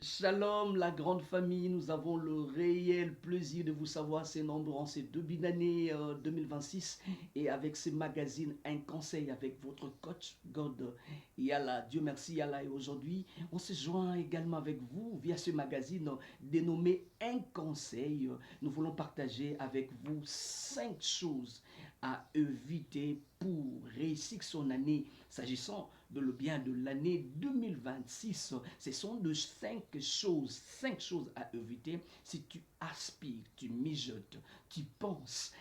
Shalom, la grande famille, nous avons le réel plaisir de vous savoir assez nombreux en ces début d'année 2026 et avec ce magazine Un conseil avec votre coach God Yala. Dieu merci Yala, et aujourd'hui on se joint également avec vous via ce magazine dénommé Un conseil. Nous voulons partager avec vous 5 choses à éviter pour réussir son année. S'agissant de le bien de l'année 2026, ce sont de 5 choses à éviter si tu aspires, tu mijotes, tu penses,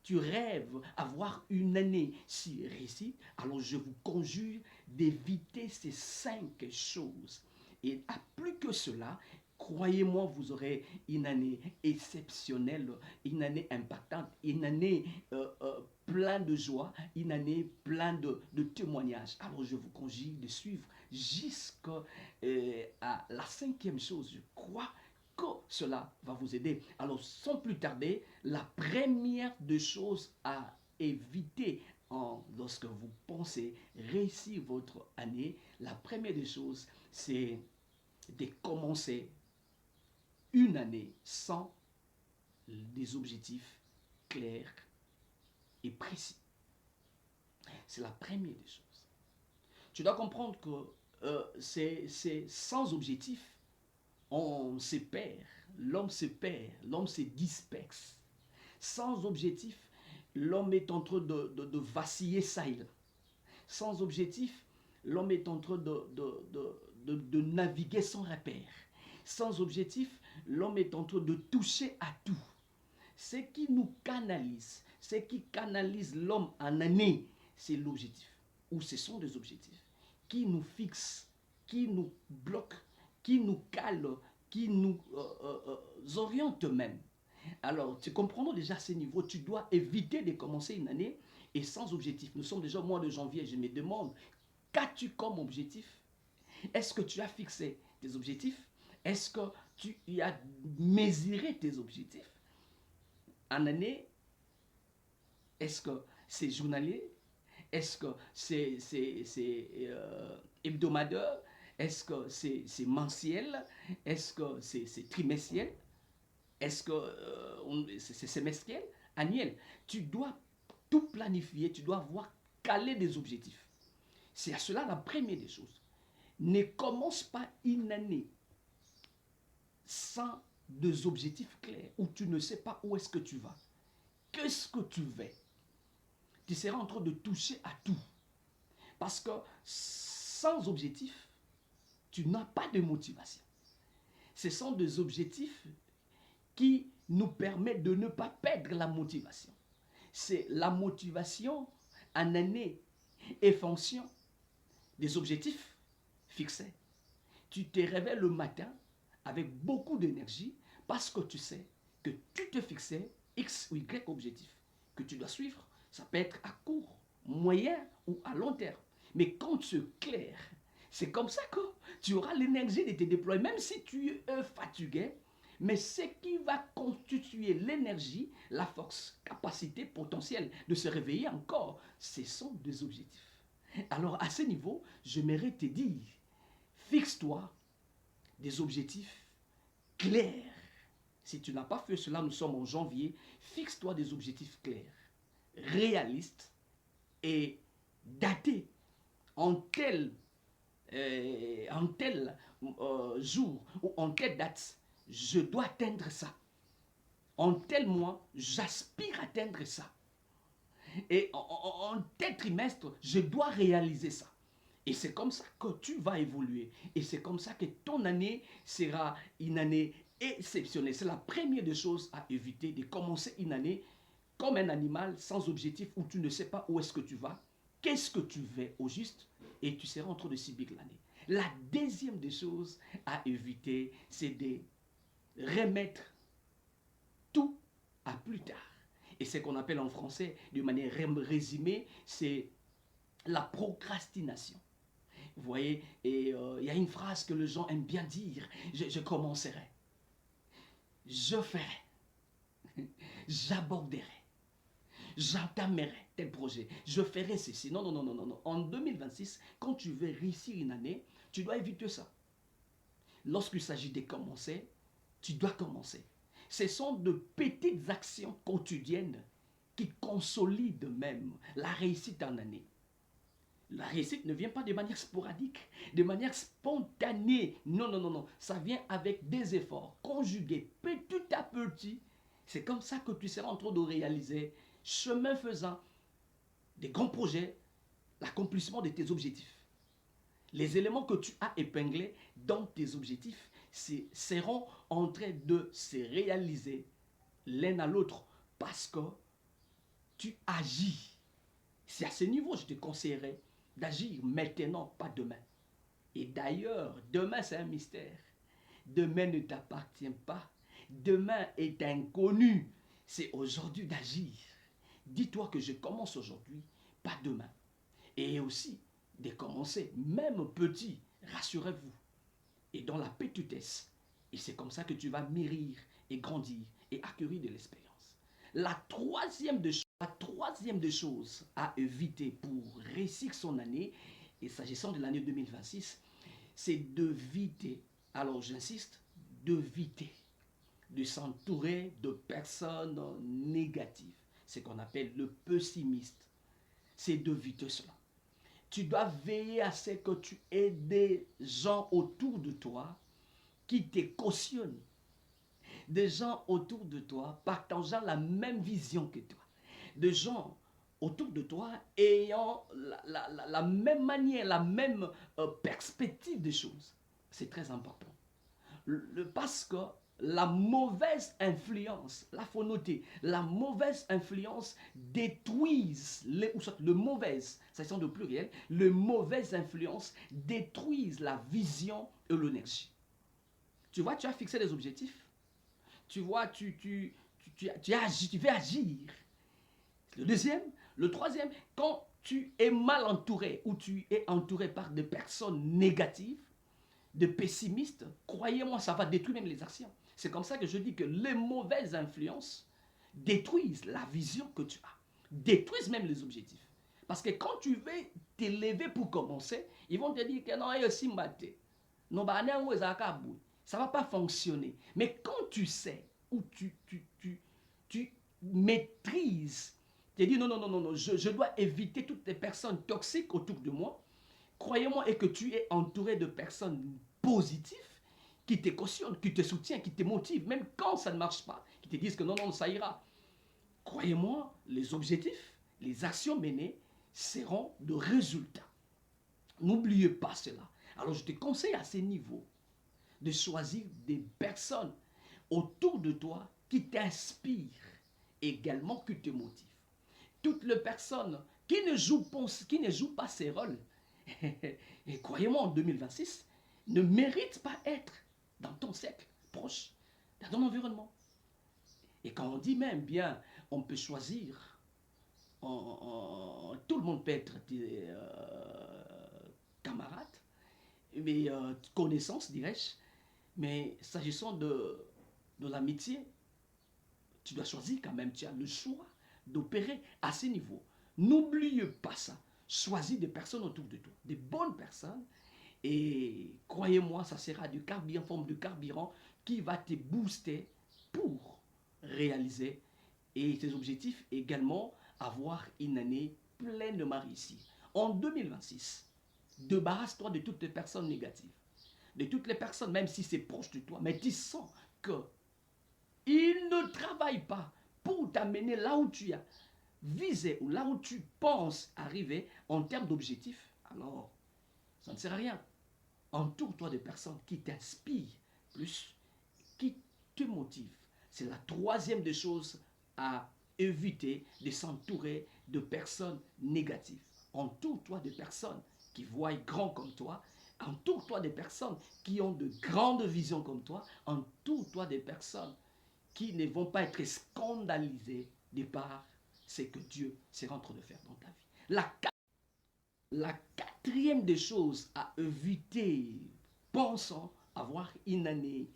tu rêves avoir une année si réussie. Alors je vous conjure d'éviter ces 5 choses. Et à plus que cela, croyez-moi, vous aurez une année exceptionnelle, une année impactante, une année plein de joie, une année plein de témoignages. Alors je vous conjure de suivre jusqu'à la 5e chose. Je crois que cela va vous aider. Alors sans plus tarder, la première des choses à éviter lorsque vous pensez réussir votre année, la première des choses, c'est de commencer une année sans des objectifs clairs et précis. C'est la première des choses. Tu dois comprendre que c'est sans objectif, on se perd, l'homme se perd, l'homme se disperse. Sans objectif, l'homme est en train de vaciller ça et là. Sans objectif, l'homme est en train de naviguer sans repère. Sans objectif, l'homme est en train de toucher à tout. Ce qui nous canalise, ce qui canalise l'homme en année, c'est l'objectif. Ou ce sont des objectifs qui nous fixent, qui nous bloquent, qui nous calent, qui nous orientent même. Alors, tu comprends déjà à ce niveau, tu dois éviter de commencer une année et sans objectif. Nous sommes déjà au mois de janvier, je me demande, qu'as-tu comme objectif? Est-ce que tu as fixé tes objectifs? Est-ce que tu as mesuré tes objectifs en année? Est-ce que c'est journalier? Est-ce que c'est hebdomadaire? Est-ce que c'est mensuel? Est-ce que c'est trimestriel? Est-ce que c'est semestriel? Annuel? Tu dois tout planifier, tu dois avoir calé des objectifs. C'est à cela la première des choses. Ne commence pas une année sans des objectifs clairs, où tu ne sais pas où est-ce que tu vas. Qu'est-ce que tu veux? Tu seras en train de toucher à tout. Parce que sans objectif, tu n'as pas de motivation. Ce sont des objectifs qui nous permettent de ne pas perdre la motivation. C'est la motivation en année et fonction des objectifs fixés. Tu te réveilles le matin avec beaucoup d'énergie parce que tu sais que tu te fixais X ou Y objectif que tu dois suivre. Ça peut être à court, moyen ou à long terme. Mais quand tu es clair, c'est comme ça que tu auras l'énergie de te déployer, même si tu es fatigué. Mais ce qui va constituer l'énergie, la force, capacité potentielle de se réveiller encore, ce sont des objectifs. Alors à ce niveau, j'aimerais te dire, fixe-toi des objectifs clairs. Si tu n'as pas fait cela, nous sommes en janvier, fixe-toi des objectifs clairs, réalistes et datés en tel jour ou en telle date, je dois atteindre ça. En tel mois, j'aspire à atteindre ça. Et en tel trimestre, je dois réaliser ça. Et c'est comme ça que tu vas évoluer. Et c'est comme ça que ton année sera une année exceptionnelle. C'est la première des choses à éviter, de commencer une année comme un animal sans objectif où tu ne sais pas où est-ce que tu vas, qu'est-ce que tu veux au juste, et tu seras en train de subir l'année. La deuxième des choses à éviter, c'est de remettre tout à plus tard. Et ce qu'on appelle en français, de manière résumée, c'est la procrastination. Vous voyez, et il y a une phrase que les gens aiment bien dire, je commencerai, je ferai, j'aborderai, j'entamerai tel projet, je ferai ceci. Non, non, non, non, non, non. En 2026, quand tu veux réussir une année, tu dois éviter ça. Lorsqu'il s'agit de commencer, tu dois commencer. Ce sont de petites actions quotidiennes qui consolident même la réussite en année. La réussite ne vient pas de manière sporadique, de manière spontanée. Non, non, non, non. Ça vient avec des efforts conjugués petit à petit. C'est comme ça que tu seras en train de réaliser, chemin faisant, des grands projets, l'accomplissement de tes objectifs. Les éléments que tu as épinglés dans tes objectifs seront en train de se réaliser l'un à l'autre parce que tu agis. C'est à ce niveau, je te conseillerais d'agir maintenant, pas demain. Et d'ailleurs, demain, c'est un mystère. Demain ne t'appartient pas. Demain est inconnu. C'est aujourd'hui d'agir. Dis-toi que je commence aujourd'hui, pas demain. Et aussi de commencer, même petit, rassurez-vous, et dans la petitesse. Et c'est comme ça que tu vas mûrir et grandir et acquérir de l'expérience. La troisième des choses à éviter pour réussir son année, et s'agissant de l'année 2026, c'est d'éviter, alors j'insiste, d'éviter de s'entourer de personnes négatives. C'est ce qu'on appelle le pessimiste. C'est d'éviter cela. Tu dois veiller à ce que tu aies des gens autour de toi qui te cautionnent. Des gens autour de toi partageant la même vision que toi. Des gens autour de toi ayant la même manière, la même perspective des choses. C'est très important. Parce que la mauvaise influence, là il faut noter, la mauvaise influence détruise, ou soit le mauvaise, ça sent de pluriel, le mauvaise influence détruise la vision et l'énergie. Tu vois, tu as fixé des objectifs, tu vois, agis, tu veux agir. Le deuxième, le troisième, quand tu es mal entouré ou tu es entouré par des personnes négatives, de pessimistes, croyez-moi, ça va détruire même les actions. C'est comme ça que je dis que les mauvaises influences détruisent la vision que tu as, détruisent même les objectifs. Parce que quand tu veux t'élever pour commencer, ils vont te dire que non, ça ne va pas fonctionner. Mais quand tu sais, ou tu maîtrises, tu dis non, non, non, non, non, je dois éviter toutes les personnes toxiques autour de moi, croyez-moi, et que tu es entouré de personnes positives qui te cautionnent, qui te soutiennent, qui te motivent, même quand ça ne marche pas, qui te disent que non, non, ça ira. Croyez-moi, les objectifs, les actions menées seront de résultats. N'oubliez pas cela. Alors je te conseille à ce niveau de choisir des personnes autour de toi qui t'inspirent, également qui te motivent. Toutes les personnes qui ne jouent pas ces rôles, et croyez-moi, en 2026, ne méritent pas être dans ton cercle proche, dans ton environnement. Et quand on dit même, bien, on peut choisir, tout le monde peut être camarade, mais connaissance, dirais-je, mais s'agissant de l'amitié, tu dois choisir quand même, tu as le choix d'opérer à ce niveau. N'oublie pas ça. Choisis des personnes autour de toi, des bonnes personnes, et croyez-moi, ça sera du carburant, en forme de carburant qui va te booster pour réaliser et tes objectifs, également avoir une année pleinement réussie. En 2026, débarrasse-toi de toutes les personnes négatives, de toutes les personnes, même si c'est proche de toi, mais tu sens que ils ne travaillent pas pour t'amener là où tu as visé ou là où tu penses arriver en termes d'objectifs. Alors, ça ne sert à rien. Entoure-toi de personnes qui t'inspirent plus, qui te motivent. C'est la troisième des choses à éviter, de s'entourer de personnes négatives. Entoure-toi de personnes qui voient grand comme toi. Entoure-toi de personnes qui ont de grandes visions comme toi. Entoure-toi de personnes qui ne vont pas être scandalisées de par ce que Dieu sera en train de faire dans ta vie. La quatrième des choses à éviter, pensant avoir une année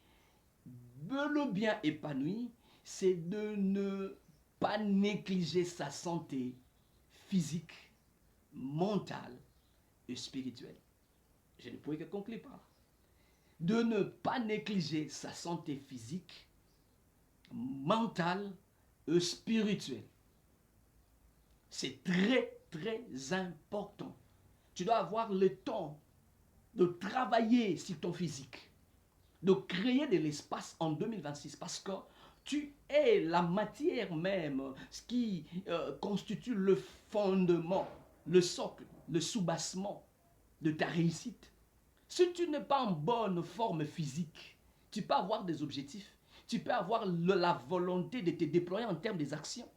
bel et bien épanouie, c'est de ne pas négliger sa santé physique, mentale et spirituelle. Je ne pouvais que conclure par là. De ne pas négliger sa santé physique, mentale et spirituelle. C'est très, très important. Tu dois avoir le temps de travailler sur ton physique, de créer de l'espace en 2026 parce que tu es la matière même, ce qui constitue le fondement, le socle, le soubassement de ta réussite. Si tu n'es pas en bonne forme physique, tu peux avoir des objectifs, tu peux avoir la volonté de te déployer en termes des actions.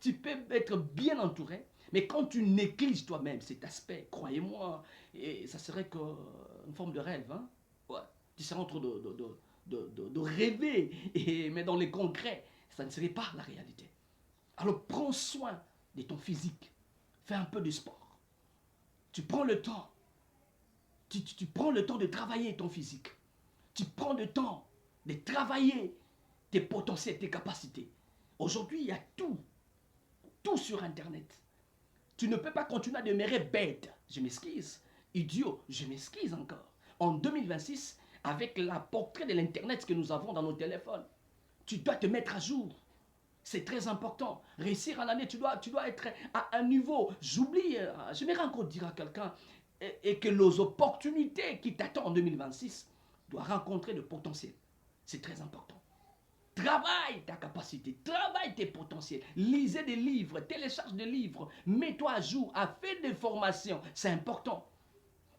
Tu peux être bien entouré, mais quand tu négliges toi-même cet aspect, croyez-moi, et ça serait une forme de rêve. Hein? Ouais. Tu serais en train de rêver, mais dans les concrets, ça ne serait pas la réalité. Alors prends soin de ton physique, fais un peu de sport. Tu prends le temps, tu prends le temps de travailler ton physique. Tu prends le temps de travailler tes potentiels, tes capacités. Aujourd'hui, il y a tout sur Internet. Tu ne peux pas continuer à demeurer bête. Je m'excuse. Idiot, je m'excuse encore. En 2026, avec la portée de l'Internet que nous avons dans nos téléphones, tu dois te mettre à jour. C'est très important. Réussir en année, tu dois être à un niveau. J'oublie, j'aimerais encore dire à quelqu'un et que les opportunités qui t'attendent en 2026 doivent rencontrer le potentiel. C'est très important. Travaille ta capacité, travaille tes potentiels, lisez des livres, télécharge des livres, mets-toi à jour, fais des formations, c'est important.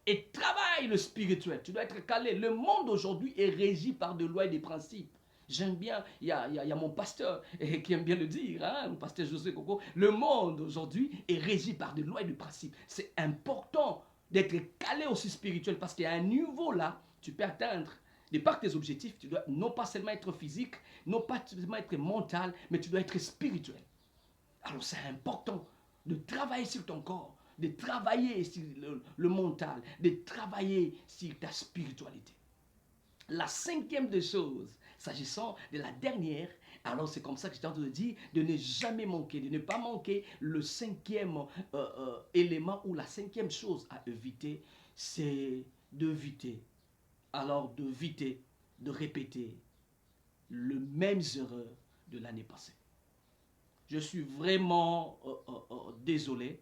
Et travaille le spirituel, tu dois être calé. Le monde aujourd'hui est régi par des lois et des principes. J'aime bien, il y a mon pasteur qui aime bien le dire, hein, mon pasteur José Coco. Le monde aujourd'hui est régi par des lois et des principes. C'est important d'être calé aussi spirituel parce qu'il y a un niveau là, tu peux atteindre. De par tes objectifs, tu dois non pas seulement être physique, non pas seulement être mental, mais tu dois être spirituel. Alors c'est important de travailler sur ton corps, de travailler sur le mental, de travailler sur ta spiritualité. La cinquième des choses, s'agissant de la dernière, alors c'est comme ça que je t'ai dit, de ne jamais manquer, de ne pas manquer le cinquième élément ou la cinquième chose à éviter, c'est d'éviter. Alors d'éviter de répéter les mêmes erreurs de l'année passée. Je suis vraiment désolé,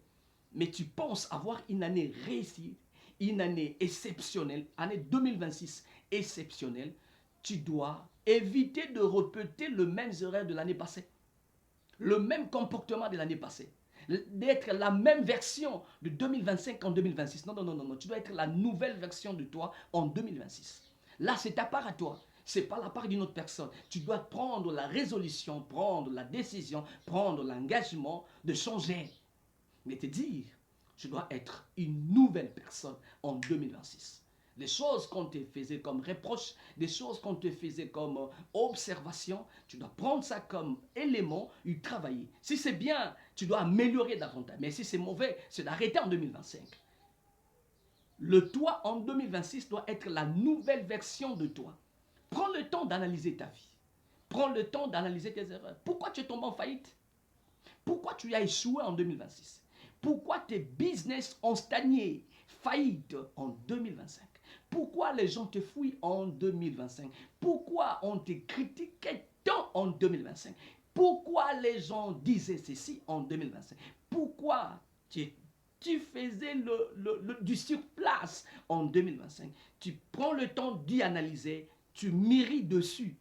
mais tu penses avoir une année réussie, une année exceptionnelle, année 2026 exceptionnelle, tu dois éviter de répéter les mêmes erreurs de l'année passée, le même comportement de l'année passée, d'être la même version de 2025 en 2026. Non, non, non, non, non, tu dois être la nouvelle version de toi en 2026. Là, c'est ta part à toi. Ce n'est pas la part d'une autre personne. Tu dois prendre la résolution, prendre la décision, prendre l'engagement de changer. Mais te dire, je dois être une nouvelle personne en 2026. Les choses qu'on te faisait comme reproche, des choses qu'on te faisait comme observation, tu dois prendre ça comme élément et travailler. Si c'est bien, tu dois améliorer davantage. Mais si c'est mauvais, c'est d'arrêter en 2025. Le toi en 2026 doit être la nouvelle version de toi. Prends le temps d'analyser ta vie. Prends le temps d'analyser tes erreurs. Pourquoi tu es tombé en faillite? Pourquoi tu as échoué en 2026? Pourquoi tes business ont stagné, faillite en 2025? Pourquoi les gens te fuient en 2025? Pourquoi on te critiquait tant en 2025? Pourquoi les gens disaient ceci en 2025? Pourquoi tu faisais du surplace en 2025? Tu prends le temps d'y analyser, tu mérites dessus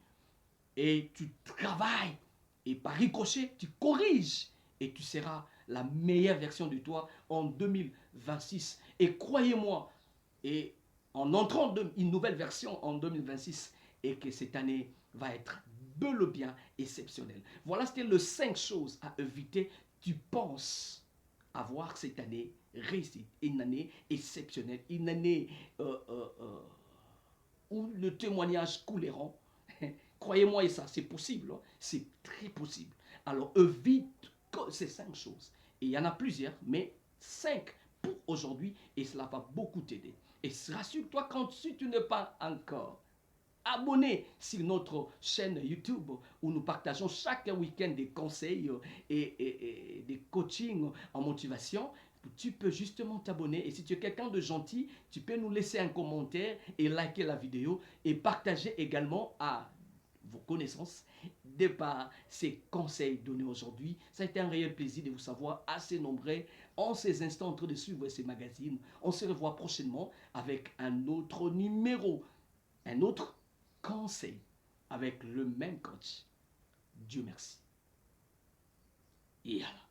et tu travailles. Et par ricochet, tu corriges et tu seras la meilleure version de toi en 2026. Et croyez-moi, et en entrant dans une nouvelle version en 2026, et que cette année va être bel et bien exceptionnelle. Voilà, c'était les 5 choses à éviter. Tu penses avoir cette année réussie, une année exceptionnelle, une année où le témoignage couleront. Croyez-moi, et ça, c'est possible. Hein? C'est très possible. Alors, évite ces 5 choses. Et il y en a plusieurs, mais 5 pour aujourd'hui, et cela va beaucoup t'aider. Et rassure-toi, quand si tu n'es pas encore abonner sur notre chaîne YouTube où nous partageons chaque week-end des conseils et des coachings en motivation. Tu peux justement t'abonner et si tu es quelqu'un de gentil, tu peux nous laisser un commentaire et liker la vidéo et partager également à vos connaissances de par ces conseils donnés aujourd'hui. Ça a été un réel plaisir de vous savoir assez nombreux en ces instants en train de suivre ces magazines. On se revoit prochainement avec un autre numéro, un autre conseil avec le même coach. Dieu merci. Et alors.